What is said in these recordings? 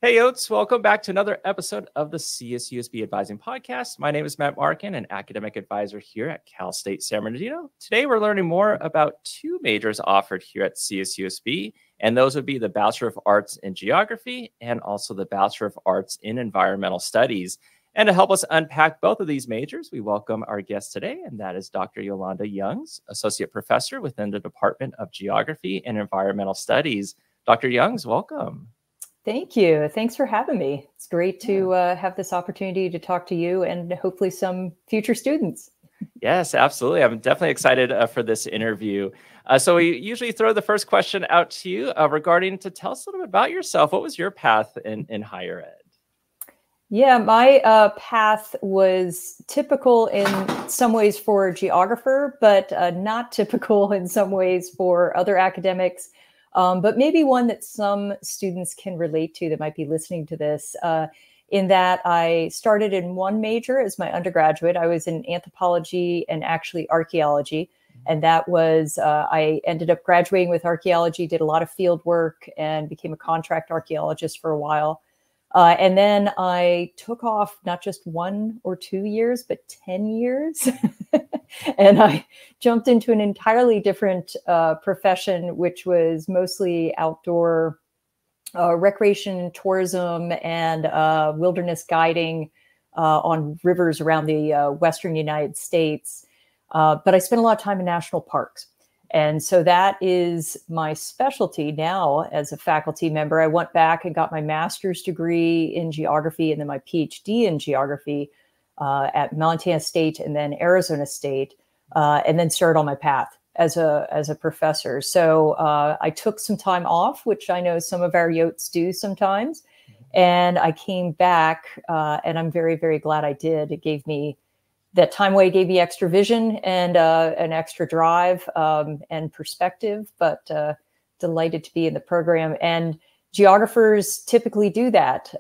Hey, Oates, welcome back to another episode of the CSUSB Advising Podcast. My name is Matt Markin, an academic advisor here at Cal State San Bernardino. Today, we're learning more about two majors offered here at CSUSB, and those would be the Bachelor of Arts in Geography and also the Bachelor of Arts in Environmental Studies. And to help us unpack both of these majors, we welcome our guest today, and that is Dr. Yolanda Youngs, Associate Professor within the Department of Geography and Environmental Studies. Dr. Youngs, welcome. Thank you. Thanks for having me. It's great to have this opportunity to talk to you and hopefully some future students. Yes, absolutely. I'm definitely excited for this interview. So we usually throw the first question out to you regarding to tell us a little bit about yourself. What was your path in higher ed? Yeah, my path was typical in some ways for a geographer, but not typical in some ways for other academics. But maybe one that some students can relate to that might be listening to this, in that I started in one major as my undergraduate. I was in anthropology and actually archaeology. And that was, I ended up graduating with archaeology, did a lot of field work and became a contract archaeologist for a while. And then I took off not just 1 or 2 years, but 10 years. And I jumped into an entirely different profession, which was mostly outdoor recreation, tourism, and wilderness guiding on rivers around the Western United States. But I spent a lot of time in national parks. And so that is my specialty now as a faculty member. I went back and got my master's degree in geography and then my PhD in geography at Montana State and then Arizona State, and then started on my path as a professor. So I took some time off, which I know some of our Yotes do sometimes. And I came back and I'm very, very glad I did. It gave me that time away, gave me extra vision and an extra drive and perspective, but delighted to be in the program. And geographers typically do that.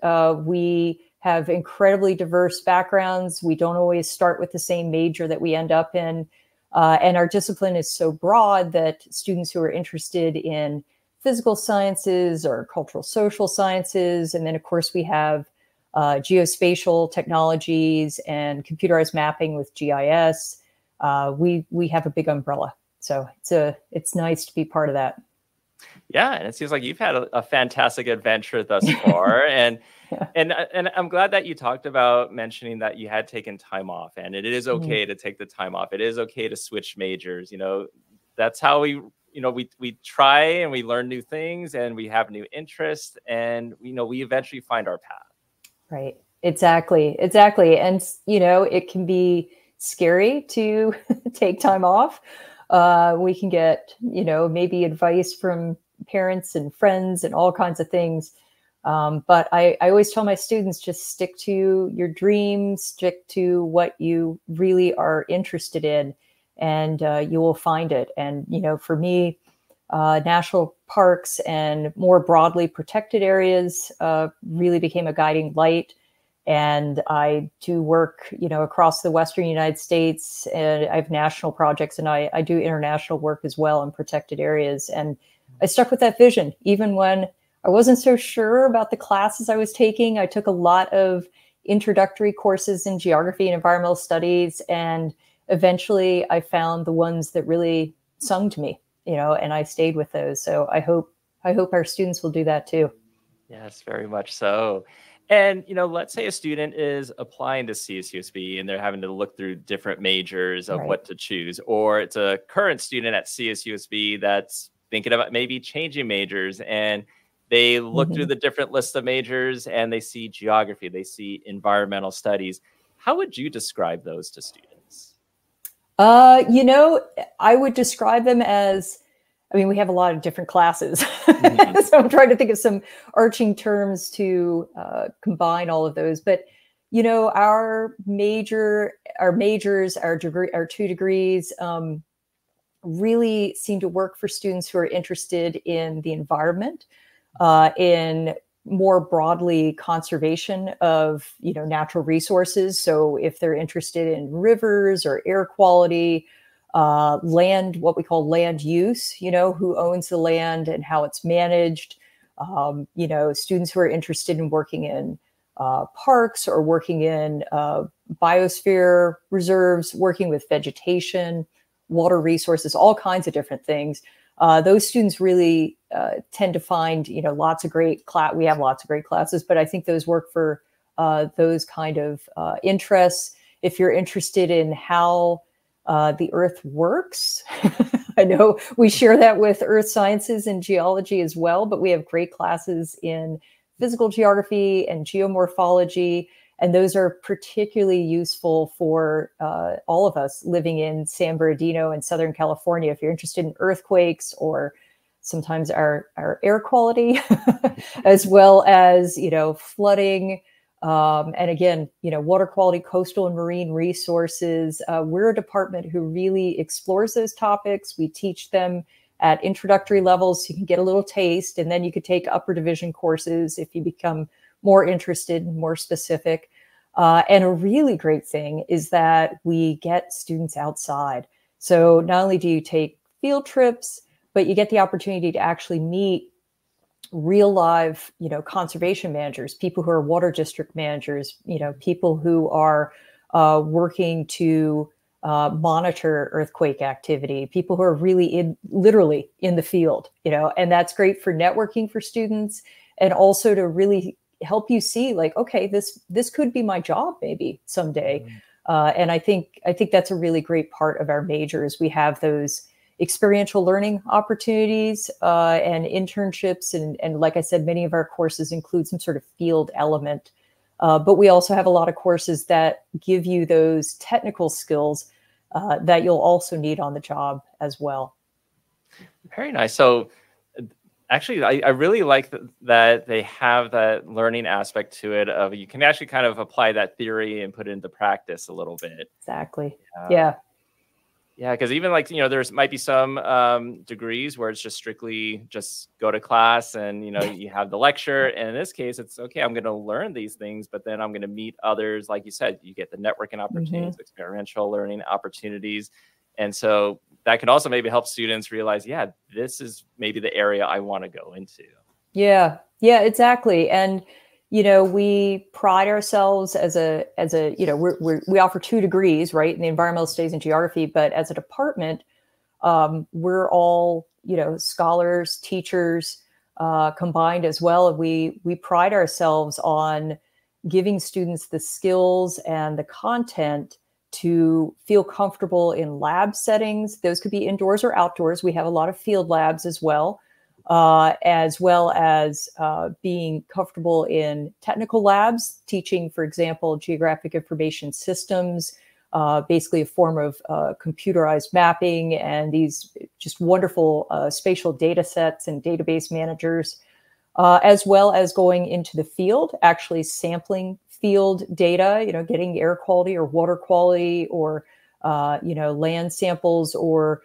We have incredibly diverse backgrounds. We don't always start with the same major that we end up in. And our discipline is so broad that students who are interested in physical sciences or cultural social sciences, and then of course we have geospatial technologies and computerized mapping with GIS. We have a big umbrella. So it's nice to be part of that. Yeah, and it seems like you've had a fantastic adventure thus far. And yeah. and I'm glad that you talked about mentioning that you had taken time off, and it is okay to take the time off. It is okay to switch majors. You know, that's how we try and we learn new things and we have new interests, and we eventually find our path. Right. Exactly. And, it can be scary to take time off. We can get, maybe advice from parents and friends and all kinds of things. But I always tell my students, just stick to your dreams, stick to what you really are interested in, and you will find it. And, for me, national parks and more broadly protected areas really became a guiding light. And I do work, across the Western United States, and I have national projects, and I do international work as well in protected areas. And I stuck with that vision, even when I wasn't so sure about the classes I was taking. I took a lot of introductory courses in geography and environmental studies, and eventually I found the ones that really sung to me. And I stayed with those. So I hope our students will do that too. Yes, very much so. And, let's say a student is applying to CSUSB and they're having to look through different majors of what to choose, or it's a current student at CSUSB that's thinking about maybe changing majors, and they look through the different lists of majors and they see geography, they see environmental studies. How would you describe those to students? I would describe them as, we have a lot of different classes. So I'm trying to think of some arching terms to combine all of those. But, our majors, our 2 degrees really seem to work for students who are interested in the environment, in more broadly conservation of, natural resources. So if they're interested in rivers or air quality, land, what we call land use, who owns the land and how it's managed, Students who are interested in working in parks or working in biosphere reserves, working with vegetation, water resources, all kinds of different things. Those students really tend to find, lots of great we have lots of great classes, but I think those work for those kind of interests. If you're interested in how the Earth works, I know we share that with earth sciences and geology as well, but we have great classes in physical geography and geomorphology. And those are particularly useful for all of us living in San Bernardino and Southern California. If you're interested in earthquakes or sometimes our air quality, as well as, flooding, and again, water quality, coastal and marine resources. We're a department who really explores those topics. We teach them at introductory levels, so you can get a little taste, and then you could take upper division courses if you become more interested and more specific. And a really great thing is that we get students outside. So not only do you take field trips, but you get the opportunity to actually meet real live, conservation managers, people who are water district managers, people who are working to monitor earthquake activity, people who are really literally in the field, and that's great for networking for students, and also to really help you see, like, okay, this could be my job maybe someday. And I think that's a really great part of our major is we have those experiential learning opportunities and internships. And like I said, many of our courses include some sort of field element. But we also have a lot of courses that give you those technical skills that you'll also need on the job as well. Very nice. So actually, I really like that they have that learning aspect to it of you can actually kind of apply that theory and put it into practice a little bit. Exactly. Yeah. Yeah, because even there's might be some degrees where it's just strictly just go to class and, you have the lecture. And in this case, it's okay, I'm going to learn these things, but then I'm going to meet others. Like you said, you get the networking opportunities, experiential learning opportunities. And so that can also maybe help students realize, yeah, this is maybe the area I want to go into. Yeah, exactly. And we pride ourselves as a we offer 2 degrees, right, in the environmental studies and geography, but as a department, we're all, scholars, teachers combined as well. And we pride ourselves on giving students the skills and the content to feel comfortable in lab settings. Those could be indoors or outdoors. We have a lot of field labs as well as being comfortable in technical labs, teaching, for example, geographic information systems, basically a form of computerized mapping and these just wonderful spatial data sets and database managers, as well as going into the field, actually sampling field data, getting air quality or water quality or, land samples or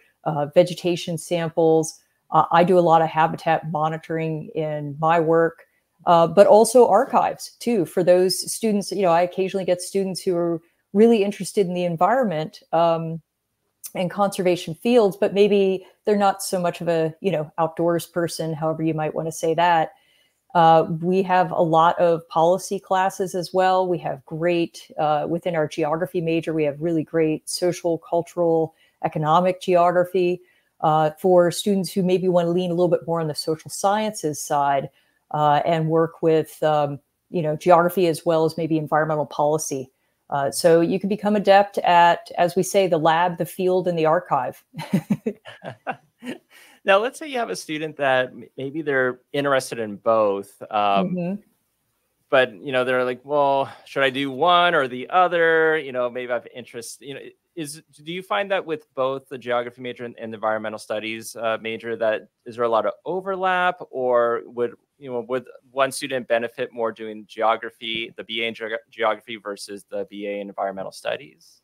vegetation samples. I do a lot of habitat monitoring in my work, but also archives too for those students. I occasionally get students who are really interested in the environment and conservation fields, but maybe they're not so much of a, outdoors person, however you might want to say that. We have a lot of policy classes as well. We have great, within our geography major, we have really great social, cultural, economic geography. For students who maybe want to lean a little bit more on the social sciences side and work with, geography as well as maybe environmental policy. So you can become adept at, as we say, the lab, the field, and the archive. Now, let's say you have a student that maybe they're interested in both, but, they're like, well, should I do one or the other? Maybe I have interest, do you find that with both the geography major and environmental studies major, that is there a lot of overlap, or would one student benefit more doing geography, the BA in geography versus the BA in environmental studies?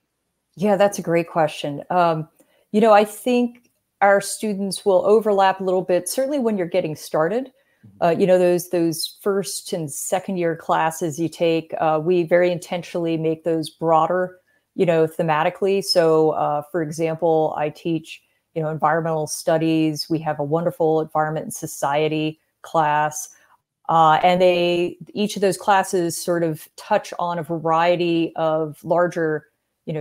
Yeah, that's a great question. I think our students will overlap a little bit, certainly when you're getting started. Those first and second year classes you take, we very intentionally make those broader, thematically. So, for example, I teach, environmental studies. We have a wonderful environment and society class. And each of those classes sort of touch on a variety of larger,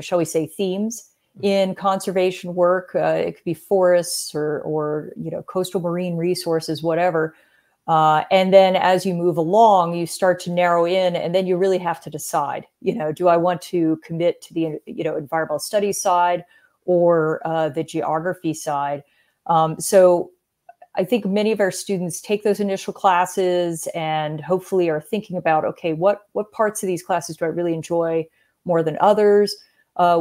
shall we say, themes in conservation work. It could be forests or coastal marine resources, whatever. And then as you move along, you start to narrow in, and then you really have to decide, do I want to commit to the, environmental studies side or the geography side? So I think many of our students take those initial classes and hopefully are thinking about, okay, what parts of these classes do I really enjoy more than others?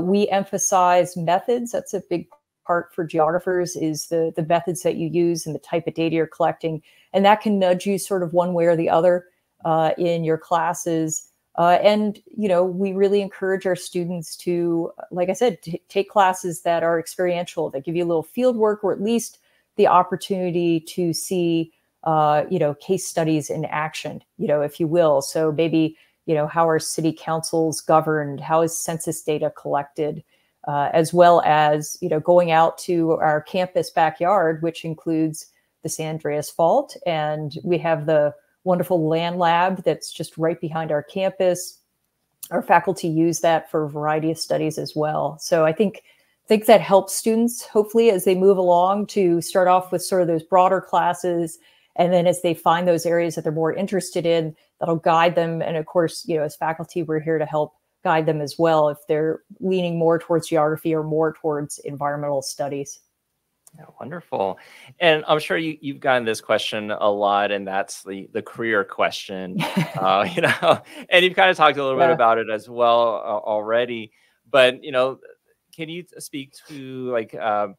We emphasize methods. That's a big part for geographers, is the methods that you use and the type of data you're collecting. And that can nudge you sort of one way or the other in your classes. And we really encourage our students to, like I said, take classes that are experiential, that give you a little field work, or at least the opportunity to see, case studies in action, if you will. So maybe, how are city councils governed? How is census data collected? As well as, going out to our campus backyard, which includes the San Andreas Fault. And we have the wonderful land lab that's just right behind our campus. Our faculty use that for a variety of studies as well. So I think that helps students, hopefully, as they move along, to start off with sort of those broader classes. And then as they find those areas that they're more interested in, that'll guide them. And of course, as faculty, we're here to help guide them as well if they're leaning more towards geography or more towards environmental studies. Yeah, wonderful. And I'm sure you've gotten this question a lot, and that's the career question, and you've kind of talked a little bit about it as well already. But, can you speak to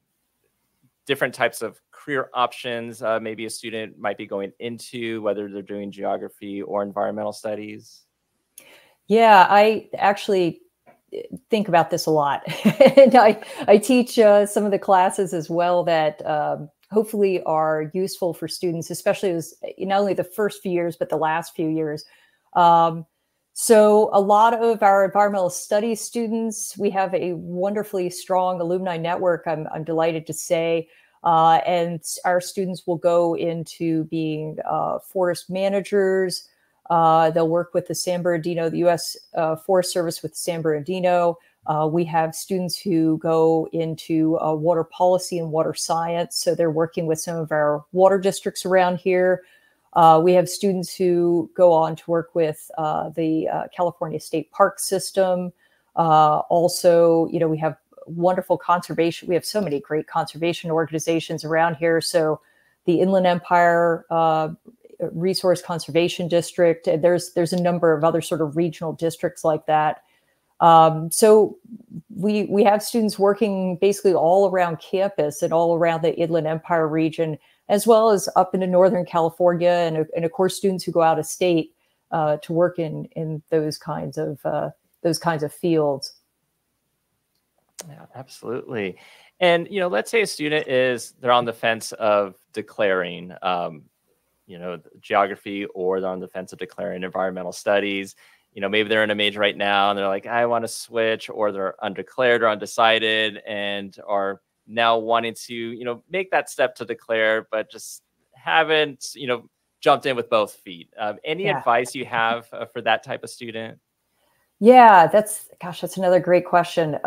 different types of career options maybe a student might be going into, whether they're doing geography or environmental studies? Yeah, I actually think about this a lot. And I teach some of the classes as well that hopefully are useful for students, especially as not only the first few years, but the last few years. So a lot of our environmental studies students, we have a wonderfully strong alumni network, I'm delighted to say. And our students will go into being forest managers. They'll work with the San Bernardino, the U.S. Forest Service with San Bernardino. We have students who go into water policy and water science. So they're working with some of our water districts around here. We have students who go on to work with the California State Park System. Also, we have wonderful conservation. We have so many great conservation organizations around here. So the Inland Empire Resource Conservation District. There's a number of other sort of regional districts like that. So we have students working basically all around campus and all around the Inland Empire region, as well as up into Northern California, and of course students who go out of state to work in those kinds of fields. Yeah, absolutely. And let's say a student they're on the fence of declaring geography, or they're on the fence of declaring environmental studies. Maybe they're in a major right now and they're like, I want to switch, or they're undeclared or undecided and are now wanting to, make that step to declare, but just haven't, jumped in with both feet. Any advice you have for that type of student? Yeah, that's another great question.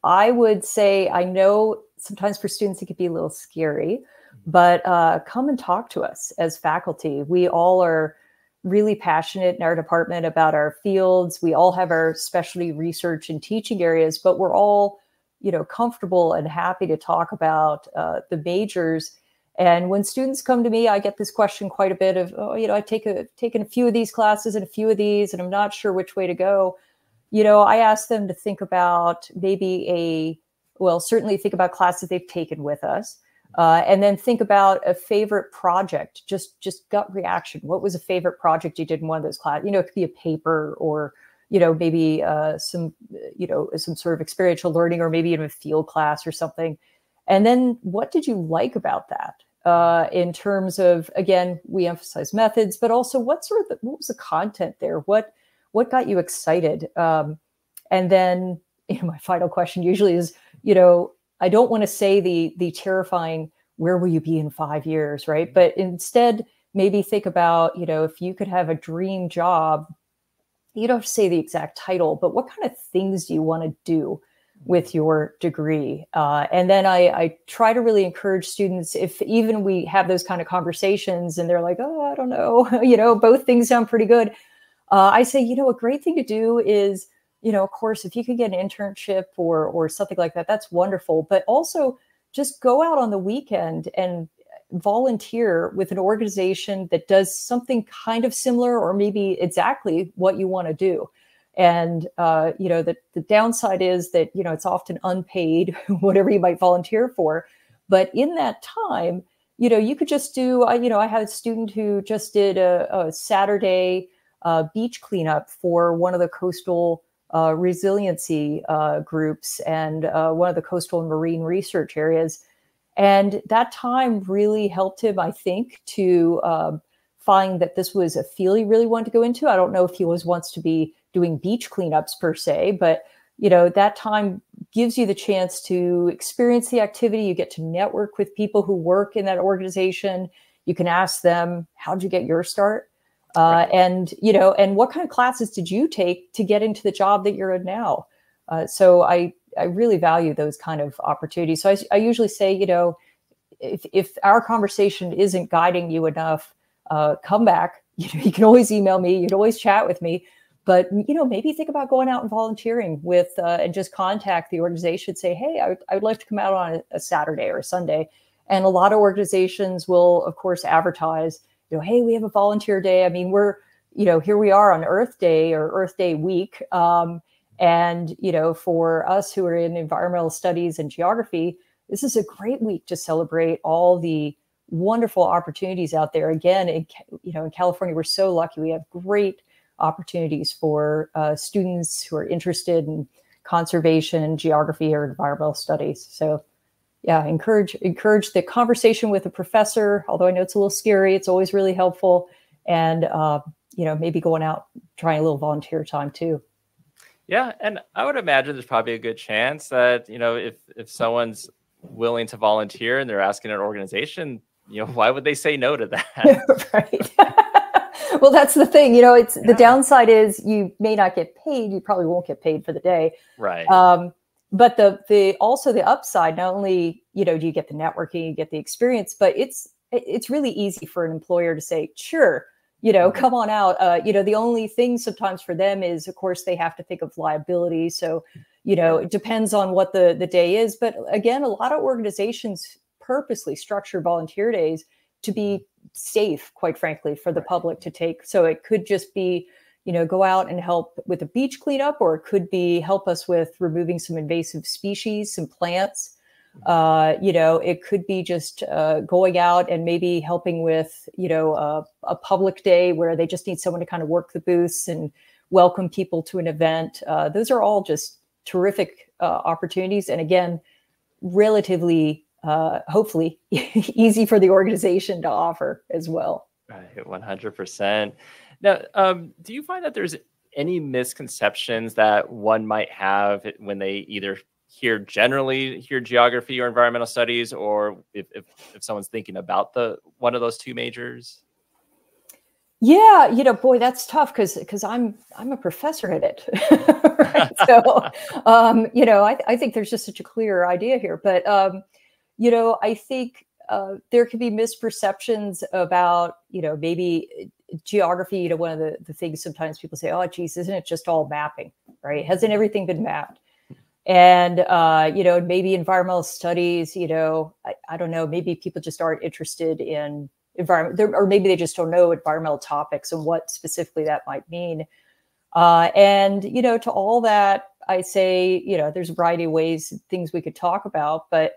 I would say, I know sometimes for students it could be a little scary, but come and talk to us as faculty. We all are really passionate in our department about our fields. We all have our specialty research and teaching areas, but we're all, comfortable and happy to talk about the majors. And when students come to me, I get this question quite a bit of, I've taken a few of these classes and a few of these, and I'm not sure which way to go. I ask them to think about certainly think about classes they've taken with us. And then think about a favorite project, just gut reaction. What was a favorite project you did in one of those classes? It could be a paper, or, maybe some sort of experiential learning, or maybe even a field class or something. And then what did you like about that? In terms of, again, we emphasize methods, but also what was the content there? What got you excited? And then, my final question usually is, I don't want to say the terrifying, where will you be in 5 years, right? But instead, maybe think about, if you could have a dream job, you don't have to say the exact title, but what kind of things do you want to do with your degree? And then I try to really encourage students, if even we have those kind of conversations and they're like, oh, I don't know, both things sound pretty good. I say, a great thing to do is, of course, if you could get an internship or something like that, that's wonderful. But also just go out on the weekend and volunteer with an organization that does something kind of similar or maybe exactly what you want to do. And, the downside is that, it's often unpaid, whatever you might volunteer for. But in that time, you could just do, I had a student who just did a Saturday beach cleanup for one of the coastal resiliency groups and one of the coastal and marine research areas. And that time really helped him, I think, to find that this was a field he really wanted to go into. I don't know if he wants to be doing beach cleanups per se, but that time gives you the chance to experience the activity. You get to network with people who work in that organization. You can ask them, how'd you get your start? Right. And what kind of classes did you take to get into the job that you're in now? So I really value those kind of opportunities. So I usually say, if our conversation isn't guiding you enough, come back. You can always email me. You can always chat with me. But, maybe think about going out and volunteering with and just contact the organization. Say, hey, I would like to come out on a Saturday or a Sunday. And a lot of organizations will, of course, advertise, hey, we have a volunteer day. I mean, we're, here we are on Earth Day or Earth Day week. And, for us who are in environmental studies and geography, this is a great week to celebrate all the wonderful opportunities out there. Again, in California, we're so lucky. We have great opportunities for students who are interested in conservation, geography, or environmental studies. So yeah, encourage the conversation with a professor, although I know it's a little scary, it's always really helpful. And, maybe going out, trying a little volunteer time too. Yeah. And I would imagine there's probably a good chance that, if someone's willing to volunteer and they're asking an organization, why would they say no to that? Right. Well, that's the thing, the downside is you may not get paid. You probably won't get paid for the day. Right. But also the upside, not only, do you get the networking, you get the experience, but it's really easy for an employer to say, sure, come on out. The only thing sometimes for them is, of course, they have to think of liability. So, it depends on what the day is. But again, a lot of organizations purposely structure volunteer days to be safe, quite frankly, for the public to take. So it could just be, go out and help with a beach cleanup, or it could be help us with removing some invasive species, some plants. It could be just going out and maybe helping with, a public day where they just need someone to kind of work the booths and welcome people to an event. Those are all just terrific opportunities. And again, relatively, hopefully easy for the organization to offer as well. Right, 100%. Now, do you find that there's any misconceptions that one might have when they either hear geography or environmental studies, or if someone's thinking about one of those two majors? Yeah, boy, that's tough because I'm a professor at it. Right? So, I think there's just such a clear idea here. But, I think there could be misperceptions about, maybe geography. One of the things sometimes people say, oh, geez, isn't it just all mapping, right? Hasn't everything been mapped? And, maybe environmental studies, I don't know, maybe people just aren't interested in environment, or maybe they just don't know environmental topics and what specifically that might mean. And, to all that, I say, there's a variety of ways, things we could talk about, but,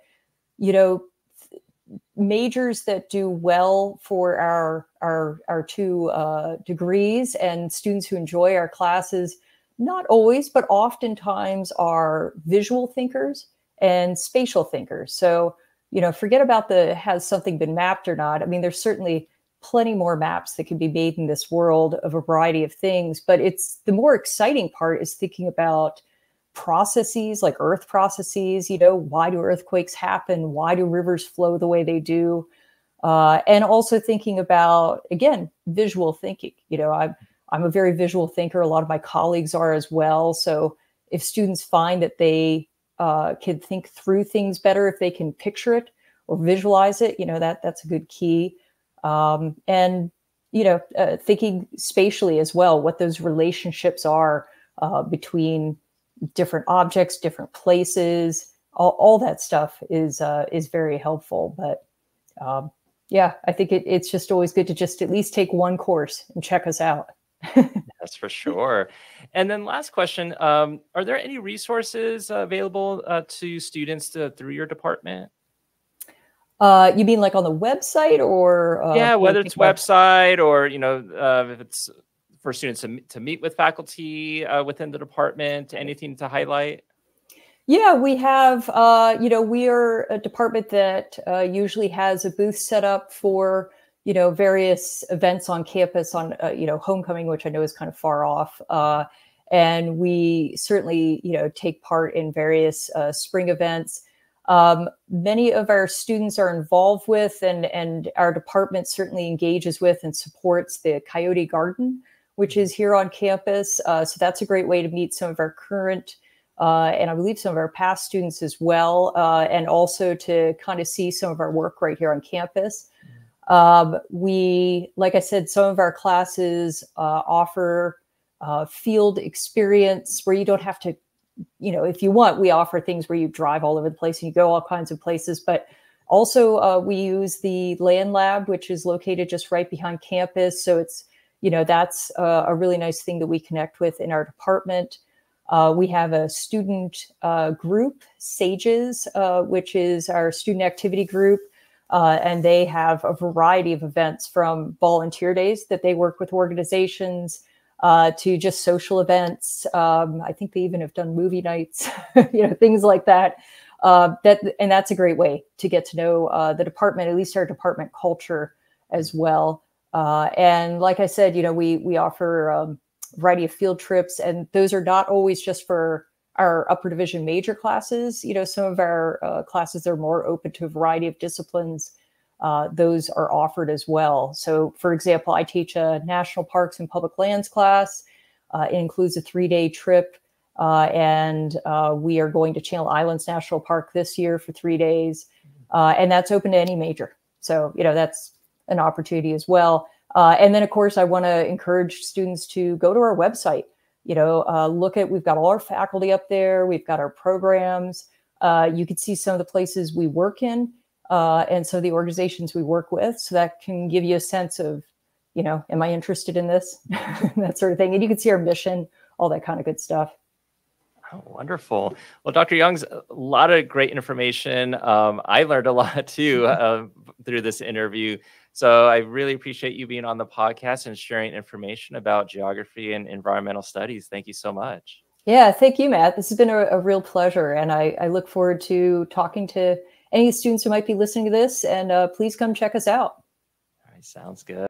majors that do well for our two degrees and students who enjoy our classes, not always, but oftentimes are visual thinkers and spatial thinkers. So, forget about has something been mapped or not. I mean, there's certainly plenty more maps that can be made in this world of a variety of things, but it's the more exciting part is thinking about processes like earth processes. Why do earthquakes happen? Why do rivers flow the way they do? And also thinking about, again, visual thinking. I'm a very visual thinker. A lot of my colleagues are as well. So if students find that they can think through things better, if they can picture it or visualize it, that's a good key. And thinking spatially as well, what those relationships are between different objects, different places, all that stuff is very helpful. But yeah, I think it's just always good to just at least take one course and check us out. That's for sure. And then last question, are there any resources available to students through your department? You mean like on the website or? Yeah, whether it's website or, if it's for students to meet with faculty within the department, anything to highlight? Yeah, we have, we are a department that usually has a booth set up for, various events on campus on, homecoming, which I know is kind of far off. And we certainly, take part in various spring events. Many of our students are involved with, and our department certainly engages with and supports the Coyote Garden, which is here on campus. So that's a great way to meet some of our current and I believe some of our past students as well, and also to kind of see some of our work right here on campus. Like I said, some of our classes offer field experience where you don't have to, if you want, we offer things where you drive all over the place and you go all kinds of places. But also we use the land lab, which is located just right behind campus. So it's, that's a really nice thing that we connect with in our department. We have a student group, SAGES, which is our student activity group. And they have a variety of events from volunteer days that they work with organizations to just social events. I think they even have done movie nights, things like that. And that's a great way to get to know the department, at least our department culture as well. And like I said, we offer variety of field trips, and those are not always just for our upper division major classes. Some of our classes are more open to a variety of disciplines. Those are offered as well. So for example, I teach a national parks and public lands class. It includes a 3-day trip. And we are going to Channel Islands National Park this year for 3 days. And that's open to any major. So, that's an opportunity as well. And then, of course, I want to encourage students to go to our website, we've got all our faculty up there. We've got our programs. You can see some of the places we work in and some of the organizations we work with. So that can give you a sense of, am I interested in this? That sort of thing. And you can see our mission, all that kind of good stuff. Oh, wonderful. Well, Dr. Youngs, a lot of great information. I learned a lot too through this interview. So I really appreciate you being on the podcast and sharing information about geography and environmental studies. Thank you so much. Yeah, thank you, Matt. This has been a real pleasure. And I look forward to talking to any students who might be listening to this. And please come check us out. All right, sounds good.